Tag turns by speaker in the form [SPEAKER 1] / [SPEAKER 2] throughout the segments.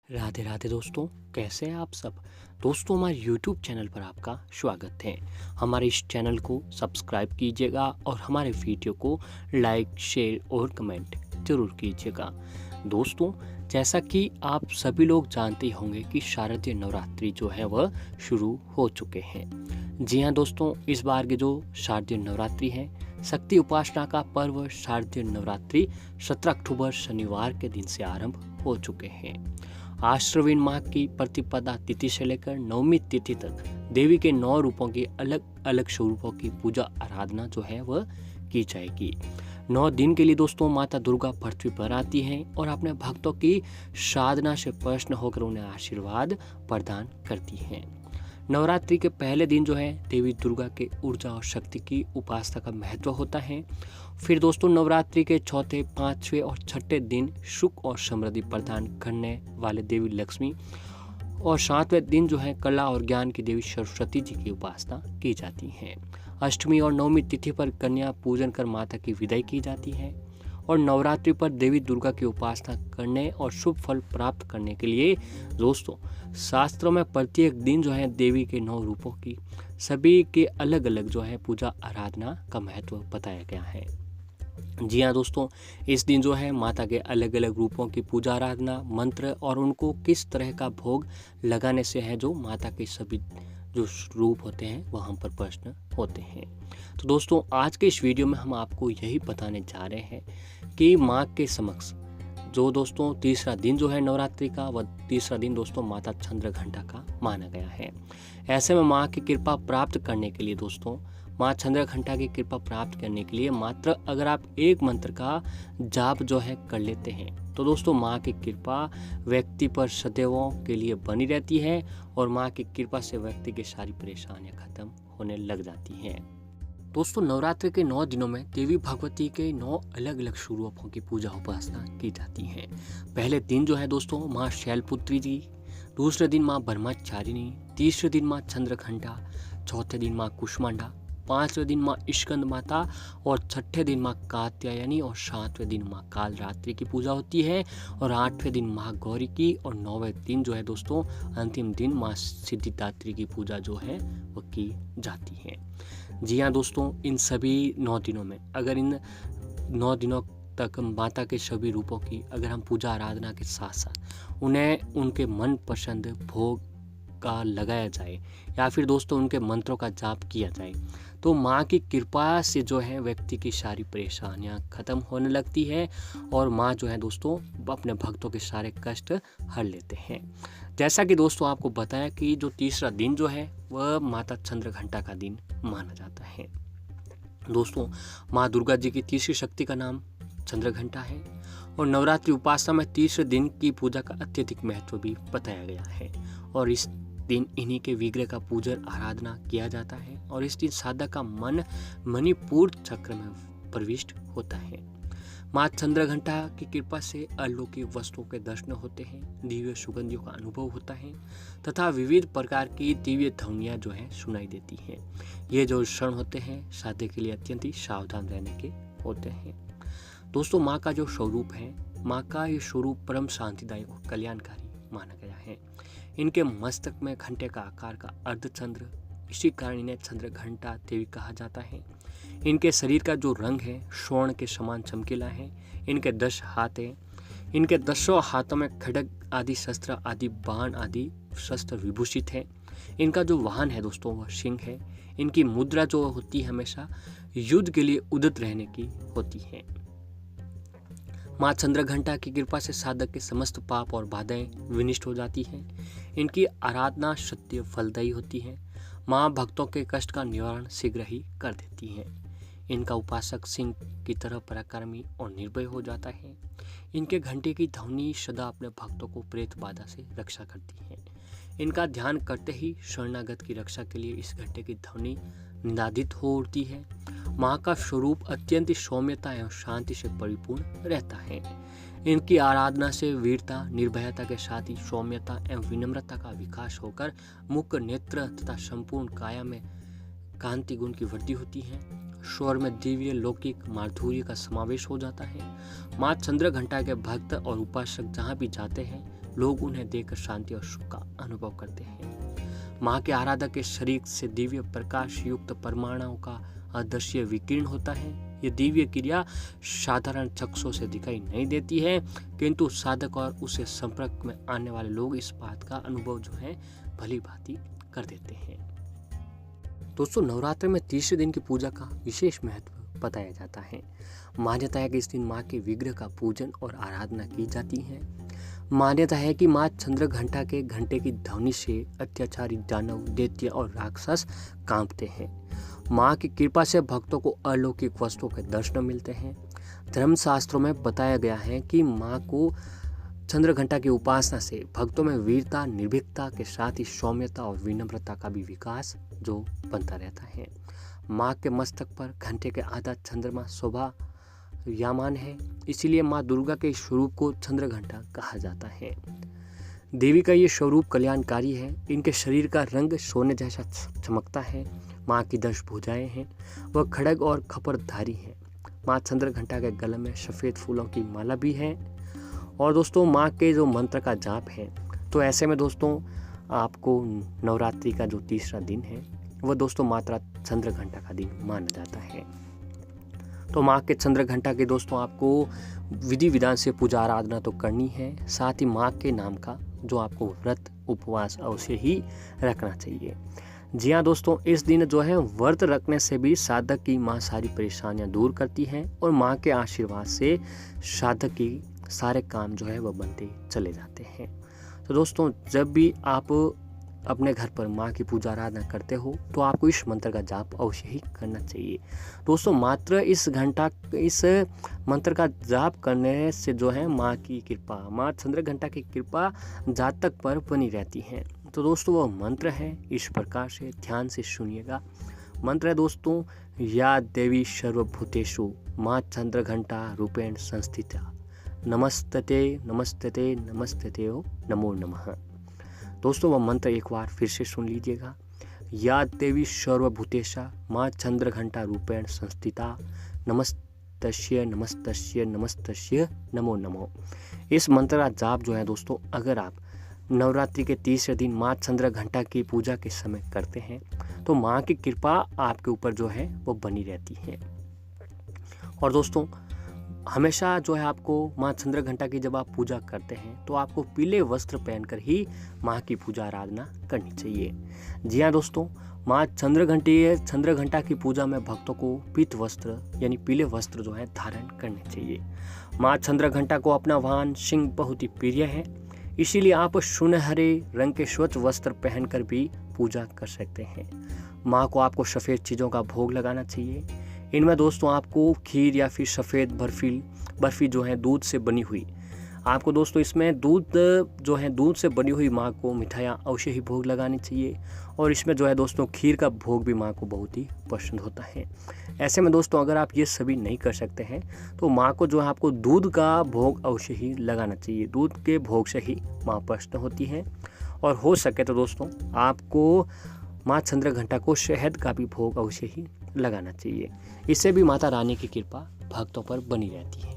[SPEAKER 1] राधे राधे दोस्तों, कैसे हैं आप सब। दोस्तों, हमारे YouTube चैनल पर आपका स्वागत है। हमारे इस चैनल को सब्सक्राइब कीजिएगा और हमारे वीडियो को लाइक, शेयर और कमेंट जरूर कीजिएगा। दोस्तों, जैसा कि आप सभी लोग जानते ही होंगे कि शारदीय नवरात्रि जो है वह शुरू हो चुके हैं। जी हाँ दोस्तों, इस बार के जो शारदीय नवरात्रि है, शक्ति उपासना का पर्व शारदीय नवरात्रि 17 अक्टूबर शनिवार के दिन से आरंभ हो चुके हैं। आश्विन माह की प्रतिपदा तिथि से लेकर नवमी तिथि तक देवी के 9 रूपों की अलग अलग स्वरूपों की पूजा आराधना जो है वह की जाएगी। 9 दिन के लिए दोस्तों माता दुर्गा पृथ्वी पर आती हैं और अपने भक्तों की साधना से प्रसन्न होकर उन्हें आशीर्वाद प्रदान करती हैं। नवरात्रि के पहले दिन जो है देवी दुर्गा के ऊर्जा और शक्ति की उपासना का महत्व होता है। फिर दोस्तों नवरात्रि के चौथे, पांचवें और छठे दिन सुख और समृद्धि प्रदान करने वाले देवी लक्ष्मी और सातवें दिन जो है कला और ज्ञान की देवी सरस्वती जी की उपासना की जाती है। अष्टमी और नवमी तिथि पर कन्या पूजन कर माता की विदाई की जाती है और नवरात्रि पर देवी दुर्गा की उपासना करने और शुभ फल प्राप्त करने के लिए दोस्तों शास्त्रों में प्रत्येक दिन जो है देवी के 9 रूपों की सभी के अलग अलग जो है पूजा आराधना का महत्व बताया गया है। जी हाँ दोस्तों, इस दिन जो है माता के अलग अलग रूपों की पूजा आराधना, मंत्र और उनको किस तरह का भोग लगाने से है जो माता के सभी जो रूप होते हैं वह हम पर प्रश्न होते हैं। तो दोस्तों आज के इस वीडियो में हम आपको यही बताने जा रहे हैं कि माँ के समक्ष जो दोस्तों तीसरा दिन जो है नवरात्रि का, वह तीसरा दिन दोस्तों माता चंद्रघंटा का माना गया है। ऐसे में माँ की कृपा प्राप्त करने के लिए दोस्तों माँ चंद्रघंटा की कृपा प्राप्त करने के लिए मात्र अगर आप एक मंत्र का जाप जो है कर लेते हैं तो दोस्तों माँ की कृपा व्यक्ति पर सदैवों के लिए बनी रहती है और माँ की कृपा से व्यक्ति की सारी परेशानियां खत्म होने लग जाती हैं। दोस्तों नवरात्रि के 9 दिनों में देवी भगवती के 9 अलग अलग स्वरूपों की पूजा उपासना की जाती है। पहले दिन जो है दोस्तों माँ शैलपुत्री जी, दूसरे दिन माँ ब्रह्मचारिणी, तीसरे दिन माँ चंद्रघंटा, चौथे दिन माँ कुष्मांडा, पांचवें दिन माँ स्कंद माता और छठे दिन माँ कात्यायनी और सातवें दिन माँ कालरात्रि की पूजा होती है और आठवें दिन माँ गौरी की और 9वें दिन जो है दोस्तों अंतिम दिन माँ सिद्धिदात्री की पूजा जो है वो की जाती है। जी हाँ दोस्तों, इन सभी 9 दिनों में अगर इन 9 दिनों तक माता के सभी रूपों की अगर हम पूजा आराधना के साथ साथ उन्हें उनके मन पसंद भोग का लगाया जाए या फिर दोस्तों उनके मंत्रों का जाप किया जाए तो माँ की कृपा से जो है व्यक्ति की सारी परेशानियाँ खत्म होने लगती है और माँ जो है दोस्तों अपने भक्तों के सारे कष्ट हर लेते हैं। जैसा कि दोस्तों आपको बताया कि जो तीसरा दिन जो है वह माता चंद्रघंटा का दिन माना जाता है। दोस्तों माँ दुर्गा जी की तीसरी शक्ति का नाम चंद्रघंटा है और नवरात्रि उपासना में तीसरे दिन की पूजा का अत्यधिक महत्व भी बताया गया है और इस दिन इन्हीं के विग्रह का पूजन आराधना किया जाता है और इस दिन साधक का मन मणिपुर चक्र में प्रविष्ट होता है। माँ चंद्रघंटा की कृपा से अलौकिक वस्तुओं के दर्शन होते हैं, दिव्य सुगंधियों का अनुभव होता है तथा विविध प्रकार की दिव्य ध्वनियाँ जो है सुनाई देती हैं। ये जो क्षण होते हैं साधक के लिए अत्यंत ही सावधान रहने के होते हैं। दोस्तों माँ का जो स्वरूप है, माँ का ये स्वरूप परम शांतिदायक और कल्याणकारी माना गया है। इनके मस्तक में घंटे का आकार का अर्धचंद्र, इसी कारण इन्हें चंद्रघंटा देवी कहा जाता है। इनके शरीर का जो रंग है स्वर्ण के समान चमकीला है। इनके 10 हाथ हैं। इनके 10 हाथों में खड्ग आदि शस्त्र आदि बाण आदि शस्त्र विभूषित है। इनका जो वाहन है दोस्तों वह सिंह है। इनकी मुद्रा जो होती है हमेशा युद्ध के लिए उद्यत रहने की होती है। माँ चंद्रघंटा की कृपा से साधक के समस्त पाप और बाधाएं विनष्ट हो जाती हैं। इनकी आराधना सत्य फलदायी होती है। माँ भक्तों के कष्ट का निवारण शीघ्र ही कर देती हैं। इनका उपासक सिंह की तरह पराक्रमी और निर्भय हो जाता है। इनके घंटे की ध्वनि सदा अपने भक्तों को प्रेत बाधा से रक्षा करती है। इनका ध्यान करते ही शरणागत की रक्षा के लिए इस घंटे की ध्वनि निनादित हो उठती है। माँ का स्वरूप अत्यंत सौम्यता एवं शांति से परिपूर्ण रहता है। इनकी आराधना से वीरता, निर्भयता के साथ ही सौम्यता एवं विनम्रता का विकास होकर मुख, नेत्र तथा संपूर्ण काया में कांति गुण की वृद्धि होती है। स्वर में दिव्य लौकिक माधुर्य का समावेश हो जाता है। माँ चंद्रघंटा के भक्त और उपासक जहाँ भी जाते हैं लोग उन्हें देखकर शांति और सुख का अनुभव करते हैं। माँ के आराधक के शरीर से दिव्य प्रकाश युक्त परमाणुओं का अदृश्य विकिरण होता है। ये दिव्य क्रिया साधारण चक्षुओं से दिखाई नहीं देती है, किंतु साधक और उससे संपर्क में आने वाले लोग इस बात का अनुभव जो है भली भांति कर देते हैं। दोस्तों, नवरात्र में तीसरे दिन की पूजा का विशेष महत्व बताया जाता है। मान्यता है कि इस दिन माँ के विग्रह का पूजन और आराधना की जाती है। मान्यता है कि माँ चंद्रघंटा के घंटे की ध्वनि से अत्याचारी दानव, दैत्य और राक्षस कांपते हैं। माँ की कृपा से भक्तों को अलौकिक वस्तुओं के दर्शन मिलते हैं। धर्मशास्त्रों में बताया गया है कि माँ को चंद्रघंटा की उपासना से भक्तों में वीरता, निर्भीकता के साथ ही सौम्यता और विनम्रता का भी विकास जो बनता रहता है। माँ के मस्तक पर घंटे के आधा चंद्रमा शोभा यामान है, इसीलिए माँ दुर्गा के स्वरूप को चंद्रघंटा कहा जाता है। देवी का ये स्वरूप कल्याणकारी है। इनके शरीर का रंग सोने जैसा चमकता है। माँ की 10 भुजाएं हैं, वह खड़ग और खपरधारी है। माँ चंद्रघंटा के गले में सफ़ेद फूलों की माला भी है। और दोस्तों, माँ के जो मंत्र का जाप है, तो ऐसे में दोस्तों आपको नवरात्रि का जो तीसरा दिन है वह दोस्तों मात्र चंद्रघंटा का दिन माना जाता है। तो माँ के चंद्रघंटा के दोस्तों आपको विधि विधान से पूजा आराधना तो करनी है, साथ ही माँ के नाम का जो आपको व्रत उपवास अवश्य ही रखना चाहिए। जी हाँ दोस्तों, इस दिन जो है व्रत रखने से भी साधक की माँ सारी परेशानियाँ दूर करती है और माँ के आशीर्वाद से साधक की सारे काम जो है वह बनते चले जाते हैं। तो दोस्तों, जब भी आप अपने घर पर माँ की पूजा आराधना करते हो तो आपको इस मंत्र का जाप अवश्य ही करना चाहिए। दोस्तों, मात्र इस मंत्र का जाप करने से जो है माँ की कृपा, माँ चंद्रघंटा की कृपा जातक पर बनी रहती है। तो दोस्तों, वह मंत्र है, इस प्रकार से ध्यान से सुनिएगा। मंत्र है दोस्तों, या देवी सर्वभूतेषु माँ चंद्रघंटा रूपेण संस्थिता, नमस्तते नमस्तते नमस्तते नमो नमः। दोस्तों, वह मंत्र एक बार फिर से सुन लीजिएगा। या देवी सर्वभूतेषा माँ चंद्रघंटा रूपेण संस्थिता, नमस्तस्य नमस्तस्य नमस्तस्य नमो नमो। इस मंत्र का जाप जो है दोस्तों, अगर आप नवरात्रि के तीसरे दिन माँ चंद्रघंटा की पूजा के समय करते हैं तो माँ की कृपा आपके ऊपर जो है वो बनी रहती है। और दोस्तों, हमेशा जो है आपको माँ चंद्रघंटा की जब आप पूजा करते हैं तो आपको पीले वस्त्र पहनकर ही माँ की पूजा आराधना करनी चाहिए। जी हाँ दोस्तों, माँ चंद्रघंटा की पूजा में भक्तों को पीत वस्त्र यानी पीले वस्त्र जो है धारण करने चाहिए। माँ चंद्रघंटा को अपना वाहन सिंह बहुत ही प्रिय है, इसीलिए आप सुनहरे रंग के स्वच्छ वस्त्र पहनकर भी पूजा कर सकते हैं। माँ को आपको सफ़ेद चीज़ों का भोग लगाना चाहिए। इनमें दोस्तों आपको खीर या फिर सफ़ेद बर्फ़ी जो है दूध से बनी हुई, आपको दोस्तों इसमें दूध से बनी हुई माँ को मिठाइयाँ अवश्य ही भोग लगानी चाहिए। और इसमें जो है दोस्तों खीर का भोग भी माँ को बहुत ही पसंद होता है। ऐसे में दोस्तों अगर आप ये सभी नहीं कर सकते हैं तो माँ को जो है आपको दूध का भोग अवश्य ही लगाना चाहिए। दूध के भोग से ही माँ प्रसन्न होती है। और हो सके तो दोस्तों आपको माँ चंद्रघंटा को शहद का भी भोग अवश्य ही लगाना चाहिए। इससे भी माता रानी की कृपा भक्तों पर बनी रहती है।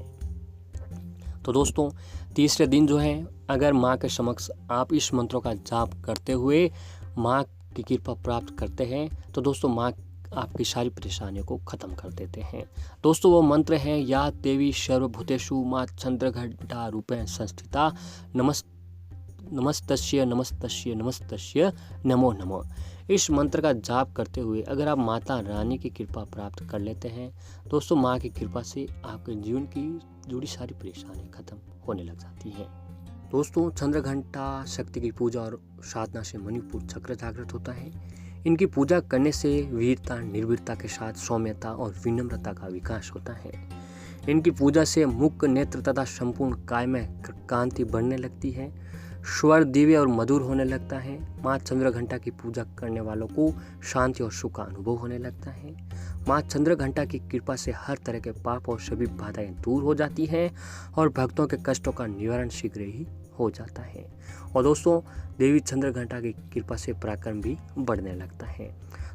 [SPEAKER 1] तो दोस्तों, तीसरे दिन जो है अगर माँ के समक्ष आप इस मंत्रों का जाप करते हुए माँ की कृपा प्राप्त करते हैं तो दोस्तों माँ आपकी सारी परेशानियों को ख़त्म कर देते हैं। दोस्तों, वो मंत्र है, या देवी सर्वभूतेषु माँ चंद्रघंटा रूपेण संस्थिता, नमस्तस्य नमस्तस्य नमस्तस्य नमो नमो। इस मंत्र का जाप करते हुए अगर आप माता रानी की कृपा प्राप्त कर लेते हैं दोस्तों, माँ की कृपा से आपके जीवन की जुड़ी सारी परेशानी खत्म होने लग जाती हैं। दोस्तों, चंद्रघंटा शक्ति की पूजा और साधना से मणिपुर चक्र जागृत होता है। इनकी पूजा करने से वीरता, निर्भीकता के साथ सौम्यता और विनम्रता का विकास होता है। इनकी पूजा से मुख, नेत्र तथा संपूर्ण काय में कांति बढ़ने लगती है, स्वर दिव्य और मधुर होने लगता है। माँ चंद्रघंटा की पूजा करने वालों को शांति और सुख का अनुभव होने लगता है। माँ चंद्रघंटा की कृपा से हर तरह के पाप और सभी बाधाएं दूर हो जाती हैं और भक्तों के कष्टों का निवारण शीघ्र ही हो जाता है। और दोस्तों देवी चंद्र घंटा की कृपा से पराक्रम भी बढ़ने लगता है।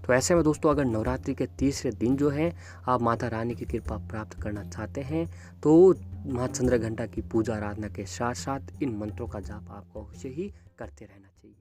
[SPEAKER 1] तो ऐसे में दोस्तों अगर नवरात्रि के तीसरे दिन जो है आप माता रानी की कृपा प्राप्त करना चाहते हैं तो माँ चंद्र घंटा की पूजा आराधना के साथ साथ इन मंत्रों का जाप आपको अवश्य ही करते रहना चाहिए।